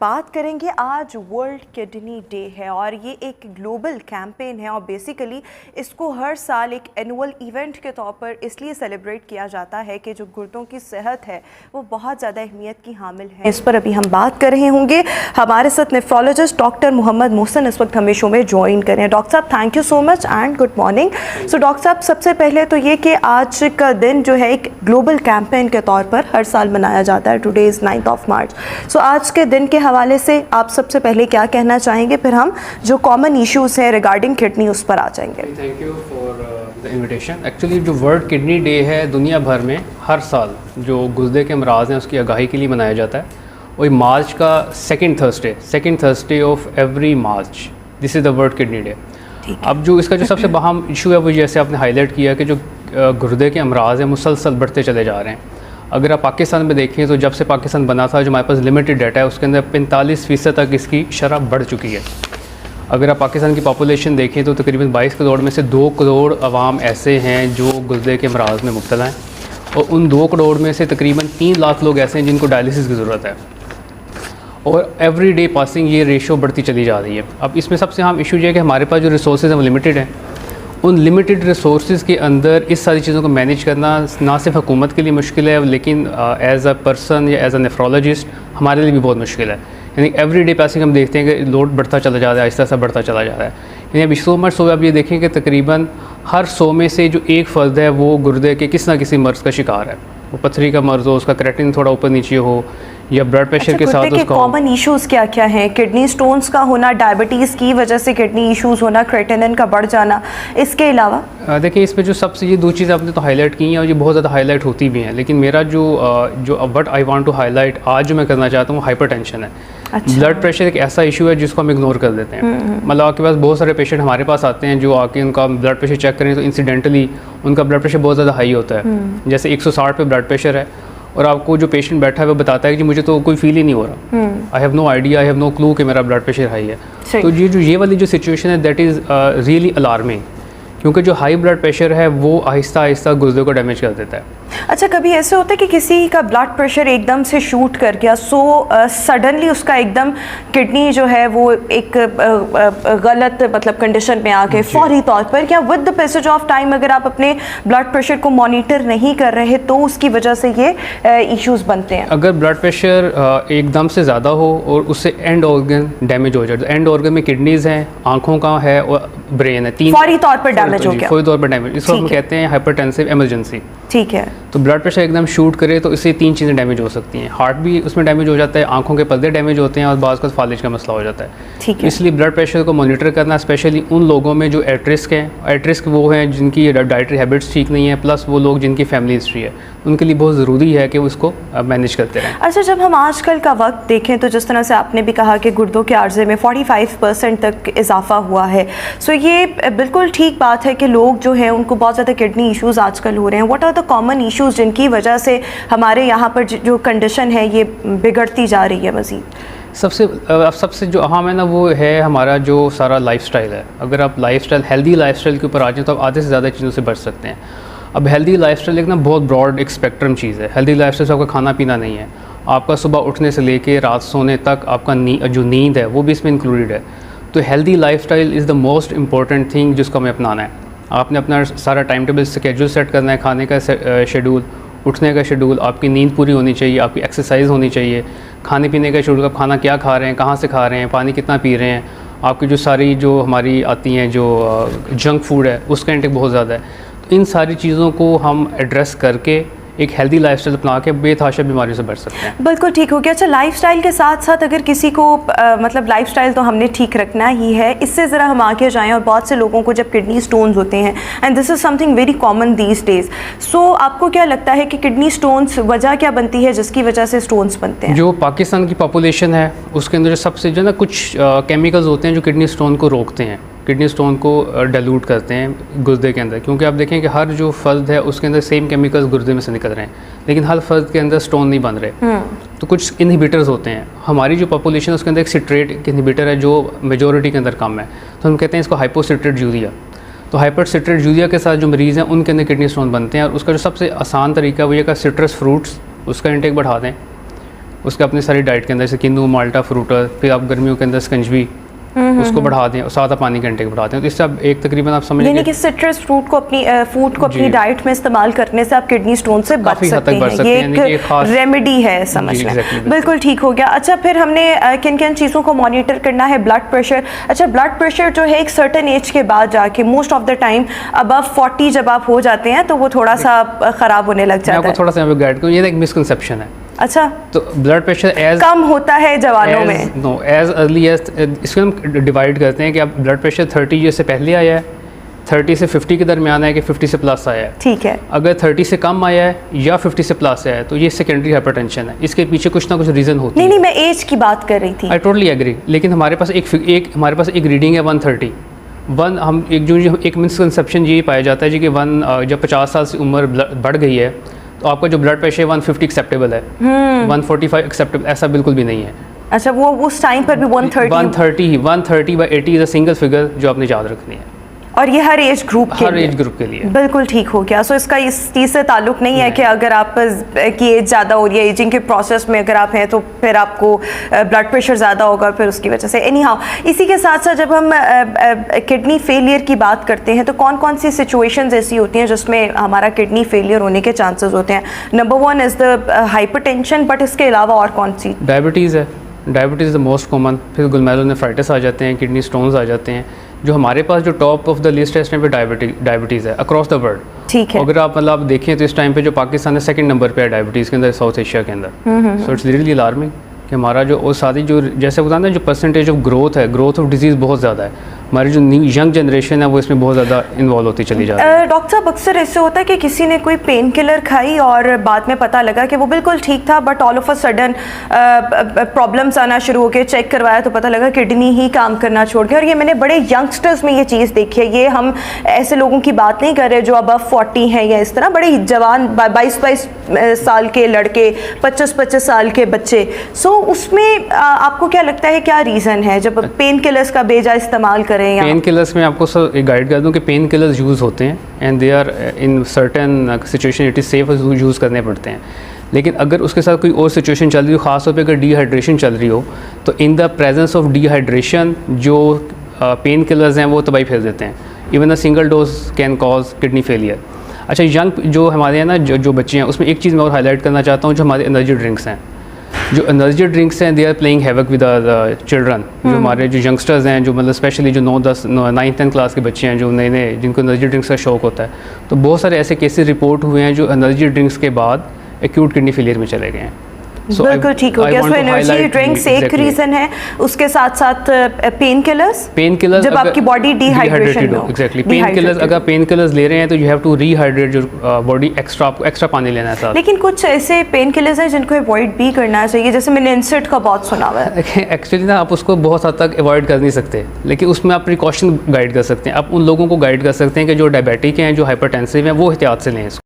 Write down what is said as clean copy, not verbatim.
बात करेंगे। आज वर्ल्ड किडनी डे है और ये एक ग्लोबल कैंपेन है और बेसिकली इसको हर साल एक एनुअल इवेंट के तौर पर इसलिए सेलिब्रेट किया जाता है कि जो गुर्दों की सेहत है वो बहुत ज़्यादा अहमियत की हामिल है। इस पर अभी हम बात कर रहे होंगे। हमारे साथ नेफ्रोलॉजिस्ट डॉक्टर मोहम्मद मोहसिन इस वक्त हमें शो में ज्वाइन करें। डॉक्टर साहब thank you so much and good morning. So doctor साहब सबसे पहले तो ये कि आज का दिन जो है एक ग्लोबल कैंपेन के तौर पर हर साल मनाया जाता है। टुडे इज़ 9 मार्च। सो आज के दिन के हवाले से आप सबसे पहले क्या कहना चाहेंगे, फिर हम जो कॉमन इश्यूज हैं रिगार्डिंग किडनी उस पर आ जाएंगे। Thank you for the invitation. Actually जो वर्ल्ड किडनी डे है दुनिया भर में हर साल जो गुर्दे के अमराज हैं उसकी आगाही के लिए मनाया जाता है। वही मार्च का second Thursday of every March this is the world kidney day. अब जो इसका जो सबसे अहम इशू है वो जैसे आपने हाईलाइट किया कि जो गुर्दे के अमराज हैं मुसलसल बढ़ते चले जा रहे हैं। अगर आप पाकिस्तान में देखें तो जब से पाकिस्तान बना था जो हमारे पास लिमिटेड डाटा है उसके अंदर 45% तक इसकी शरह बढ़ चुकी है। अगर आप पाकिस्तान की पॉपुलेशन देखें तो तकरीबन 22 करोड़ में से 2 करोड़ अवाम ऐसे हैं जो गुर्दे के अमराज में मुब्तला हैं और उन 2 करोड़ में से तकरीबन 3 लाख लोग ऐसे हैं जिनको डायलिसिस की ज़रूरत है और एवरी डे पासिंग ये रेशो बढ़ती चली जा रही है। अब इसमें सबसे अहम इशू ये है कि हमारे पास जो रिसोर्सेज हैं वो लिमिटेड हैं। उन लिमिटेड रिसोर्सेज के अंदर इस सारी चीज़ों को मैनेज करना ना सिर्फ हुकूमत के लिए मुश्किल है लेकिन एज अ पर्सन या एज अ नेफ्रोलॉजिस्ट हमारे लिए भी बहुत मुश्किल है। यानी एवरी डे पासिंग हम देखते हैं कि लोड बढ़ता चला जा रहा है, आहिस्ता आहिस्ता बढ़ता चला जा रहा है। यानी अभी 100 आप ये देखें कि तकरीबन हर 100 में से जो एक फ़र्द है वो गुर्दे के किसी ना किसी मर्ज़ का शिकार है। वो पथरी का मर्ज़ हो, उसका क्रेटिन थोड़ा ऊपर नीचे हो या ब्लड प्रेशर के साथ उसका कॉमन इश्यूज़ क्या क्या हैं? किडनी स्टोन्स का होना, डायबिटीज़ की वजह से किडनी इश्यूज़ होना, क्रेटिनिन का बढ़ जाना, इसके अलावा देखिए इसमें जो सबसे ये 2 चीज़ें आपने तो हाईलाइट की हैं और ये बहुत ज़्यादा हाईलाइट होती भी हैं, लेकिन मेरा जो what I want to highlight आज जो मैं करना चाहता हूँ हाइपरटेंशन है। अच्छा। ब्लड प्रेशर एक ऐसा इशू है जिसको हम इग्नोर कर देते हैं। मतलब आपके पास बहुत सारे पेशेंट हमारे पास आते हैं जो आके उनका ब्लड प्रेशर चेक करें तो इंसिडेंटली उनका ब्लड प्रेशर बहुत ज़्यादा हाई होता है। जैसे 160 पे ब्लड प्रेशर है और आपको जो पेशेंट बैठा है वो बताता है कि मुझे तो कोई फील ही नहीं हो रहा, I have no idea, I have no clue कि मेरा ब्लड प्रेशर हाई है। तो ये वाली जो सिचुएशन है दैट इज़ रियली अलार्मिंग, क्योंकि जो हाई ब्लड प्रेशर है वो आहिस्ता आहिस्ता गुर्दे को डैमेज कर देता है। अच्छा, कभी ऐसे होता है कि किसी का ब्लड प्रेशर एकदम से शूट कर गया, सडनली उसका एकदम किडनी जो है वो एक गलत मतलब कंडीशन में आ गए फौरी तौर पर, या with the passage of time अगर आप अपने ब्लड प्रेशर को मॉनिटर नहीं कर रहे तो उसकी वजह से ये इश्यूज बनते हैं? अगर ब्लड प्रेशर एकदम से ज़्यादा हो और उससे एंड ऑर्गन डैमेज हो जाए, तो एंड ऑर्गन में किडनीज हैं, आँखों का है और ब्रेन है, 3 फौरी तौर पर डैमेज हो गया, फौरी तौर पर डैमेज। इसको हम कहते हैं हाइपरटेंसिव इमरजेंसी। ठीक है। तो ब्लड प्रेशर एकदम शूट करे तो इससे 3 चीज़ें डैमेज हो सकती हैं। हार्ट भी उसमें डैमेज हो जाता है, आंखों के पर्दे डैमेज होते हैं और बाज़ का फालिज का मसला हो जाता है। ठीक है। इसलिए ब्लड प्रेशर को मॉनिटर करना स्पेशली उन लोगों में जो एट रिस्क हैं। एट रिस्क वो हैं जिनकी डाइटरी हैबिट्स ठीक नहीं है, प्लस वो लोग जिनकी फैमिली हिस्ट्री है, उनके लिए बहुत ज़रूरी है कि वो इसको मैनेज करते रहें। अच्छा, जब हम आजकल का वक्त देखें तो जिस तरह से आपने भी कहा कि गुर्दों के आर्जे में 45% तक इजाफा हुआ है, सो ये बिल्कुल ठीक बात है कि लोग जो हैं उनको बहुत ज़्यादा किडनी इश्यूज़ आजकल हो रहे हैं। What are the common issues जिनकी वजह से हमारे यहाँ पर जो कंडीशन है ये बिगड़ती जा रही है मज़ीद? सबसे जो अहम है ना वो है हमारा जो सारा लाइफस्टाइल है। अगर आप लाइफस्टाइल हेल्दी लाइफस्टाइल के ऊपर आ जाए तो आप आधे से ज़्यादा चीज़ों से बच सकते हैं। अब हेल्दी लाइफस्टाइल एक ना बहुत ब्रॉड एक स्पेक्ट्रम चीज़ है। हेल्दी लाइफस्टाइल से आपका खाना पीना नहीं है, आपका सुबह उठने से लेके रात सोने तक आपका जो नींद है वो भी इसमें इंक्लूडेड है। तो healthy lifestyle is the most important thing जिसको हमें अपनाना है। आपने अपना सारा टाइम टेबल स्केड्यूल सेट करना है, खाने का शेड्यूल, उठने का शेड्यूल, आपकी नींद पूरी होनी चाहिए, आपकी एक्सरसाइज होनी चाहिए, खाने पीने का शेड्यूल, आप खाना क्या खा रहे हैं, कहाँ से खा रहे हैं, पानी कितना पी रहे हैं, आपकी जो सारी जो हमारी आती हैं जो जंक फूड है उसका इंटेक बहुत ज़्यादा है। तो इन सारी चीज़ों को हम एड्रेस करके एक हेल्दी लाइफस्टाइल अपना के बेतहाशा बीमारियों से बच सकते हैं। बिल्कुल ठीक हो गया। अच्छा, लाइफस्टाइल के साथ साथ अगर किसी को मतलब लाइफस्टाइल तो हमने ठीक रखना ही है, इससे ज़रा हम आगे जाएं और बहुत से लोगों को जब किडनी स्टोन्स होते हैं and this is something very common these days, so आपको क्या लगता है कि किडनी स्टोन्स वजह क्या बनती है जिसकी वजह से स्टोन्स बनते हैं? जो पाकिस्तान की पॉपुलेशन है उसके अंदर सबसे जो ना कुछ केमिकल्स होते हैं जो किडनी स्टोन को रोकते हैं, किडनी स्टोन को डाइल्यूट करते हैं गुर्दे के अंदर। क्योंकि आप देखें कि हर जो फर्द है उसके अंदर सेम केमिकल्स गुर्दे में से निकल रहे हैं, लेकिन हर फर्द के अंदर स्टोन नहीं बन रहे। तो कुछ इनहिबिटर्स होते हैं। हमारी जो पॉपुलेशन है उसके अंदर एक सिट्रेट इनहिबिटर है जो मेजॉरिटी के अंदर कम है, तो हम कहते हैं इसको हाइपोसिट्रेट यूरिया। तो हाइपोसिट्रेट यूरिया के साथ जो मरीज़ हैं उनके अंदर किडनी स्टोन बनते हैं और उसका जो सबसे आसान तरीका वो ये का सिट्रस फ्रूट्स उसका इंटेक बढ़ा दें। उसके अपनी सारी डाइट के अंदर जैसे किन्नू, माल्टा, फ्रूटर, फिर आप गर्मियों के अंदर स्कंजवी उसको बढ़ा दें और सादा पानी के इंटेक बढ़ाते हैं, तो इससे आप एक तकरीबन आप समझ यानी कि सिट्रस फ्रूट को अपनी डाइट में इस्तेमाल करने से आप किडनी स्टोन से बच सकते हैं। ये एक रेमेडी है, समझ लें। बिल्कुल ठीक हो गया। अच्छा, फिर हमने किन किन चीज़ों को मॉनिटर करना है? Blood pressure. अच्छा, ब्लड प्रेशर जो है एक सर्टेन एज के बाद जाके most of the time above 40 जब आप हो जाते हैं तो वो थोड़ा सा ख़राब होने लग जाता है। थोड़ा सा गाइड करूँ, ये एक मिसकंसेप्शन है। अच्छा, तो ब्लड प्रेशर एज कम होता है जवानों में? नो, एज अर्ली एज, इसको हम डिवाइड करते हैं कि अब ब्लड प्रेशर 30 ईयर से पहले आया है, 30 से 50 के दरमियान है कि 50 से प्लस आया है। ठीक है। अगर 30 से कम आया है या 50 से प्लस आया है तो ये सेकेंडरी हाइपरटेंशन है। इसके पीछे कुछ ना कुछ रीज़न होती है। नहीं, मैं एज की बात कर रही थी। आई टोटली एग्री, लेकिन हमारे पास एक रीडिंग है 130। हम एक मिसकंसेप्शन ये पाया जाता है जी कि जब 50 साल से उम्र बढ़ गई है तो आपका जो ब्लड प्रेशर है 150 एक्सेप्टेबल है, 145 एक्सेप्टेबल, ऐसा बिल्कुल भी नहीं है। अच्छा, वो उस टाइम पर भी 130/80 इज अ सिंगल फिगर जो आपने याद रखनी है, और ये हर एज ग्रुप के लिए बिल्कुल ठीक हो गया। सो इसका इस चीज़ से ताल्लुक नहीं है कि अगर आप की एज ज़्यादा हो रही है, एजिंग के प्रोसेस में अगर आप हैं तो फिर आपको ब्लड प्रेशर ज़्यादा होगा फिर उसकी वजह से। एनी हाउ, इसी के साथ साथ जब हम किडनी फेलियर की बात करते हैं तो कौन कौन सी सिचुएशंस ऐसी होती हैं जिसमें हमारा किडनी फेलियर होने के चांसेस होते हैं? Number 1 is the hypertension, but इसके अलावा और कौन सी? डायबिटीज़ है। डायबिटीज़ द मोस्ट कॉमन, फिर ग्लोमेरुलोनेफ्राइटिस आ जाते हैं, किडनी स्टोन्स आ जाते हैं। जो हमारे पास जो टॉप ऑफ द लिस्ट है इस टाइम पे डायबिटीज़ है अक्रॉस द वर्ल्ड। ठीक है। अगर आप मतलब देखें तो इस टाइम पे जो पाकिस्तान है सेकंड नंबर पे है डायबिटीज़ के अंदर, साउथ एशिया के अंदर। सो इट्स रियली अलार्मिंग कि हमारा जो और साथ ही जो जैसे बताते हैं जो परसेंटेज ऑफ ग्रोथ है, ग्रोथ ऑफ डिजीज़ बहुत ज़्यादा है। हमारी जो न्यू यंग जनरेशन है वो इसमें बहुत ज़्यादा इन्वॉल्व होती चली जा रही है। डॉक्टर साहब, अक्सर ऐसे होता है कि किसी ने कोई पेन किलर खाई और बाद में पता लगा कि वो बिल्कुल ठीक था, but all of a sudden problems आना शुरू हो गए, चेक करवाया तो पता लगा किडनी ही काम करना छोड़ गया। और ये मैंने बड़े यंगस्टर्स में ये चीज़ देखी है। ये हम ऐसे लोगों की बात नहीं कर रहे जो अबव 40 हैं या इस तरह, बड़े जवान 22 साल के लड़के, 25 साल के बच्चे। सो उसमें आपको क्या लगता है क्या रीज़न है जब पेन किलर्स का बेजा इस्तेमाल करें? पेन किलर्स में आपको सर एक गाइड कर दूं कि पेन किलर्स यूज़ होते हैं and they are in certain situation it is safe use करने पड़ते हैं। लेकिन अगर उसके साथ कोई और सिचुएशन चल रही हो, ख़ास तौर पे अगर डिहाइड्रेशन चल रही हो, तो in the presence of dehydration जो पेन किलर्स हैं वो तबाही फैल देते हैं। Even a single dose can cause kidney failure. अच्छा, यंग जो हमारे हैं ना जो बच्चे हैं, उसमें एक चीज़ मैं और हाईलाइट करना चाहता हूँ, जो हमारे एनर्जी ड्रिंक्स हैं। जो एनर्जी ड्रिंक्स हैं they are playing havoc with the children. जो हमारे जो यंगस्टर्स हैं, जो मतलब स्पेशली जो 9-10 क्लास के बच्चे हैं जो नए जिनको एनर्जी ड्रिंक्स का शौक होता है, तो बहुत सारे ऐसे केसेस रिपोर्ट हुए हैं जो एनर्जी ड्रिंक्स के बाद एक्यूट किडनी फेलियर में चले गए हैं। बिल्कुल ठीक हो गया। सो एनर्जी ड्रिंक्स एक रीज़न है, उसके साथ साथ पेन किलर्स जब आपकी बॉडी डिहाइड्रेटेड हो। एग्जैक्टली, पेन किलर्स अगर पेन किलर्स ले रहे हैं तो you have to rehydrate your body, extra पानी लेना है साथ। लेकिन कुछ ऐसे पेन किलर्स हैं जिनको अवॉइड भी करना चाहिए, जैसे मैंने इंसर्ट का बहुत सुना हुआ है। एक्चुअली ना आप उसको बहुत हद तक अवॉइड कर नहीं सकते, लेकिन उसमें आप प्रिकॉशन गाइड कर सकते हैं। आप उन लोगों को गाइड कर सकते हैं कि जो डायबिटिक हैं, जो हाइपरटेंसिव हैं, वो एहतियात से लें इसको।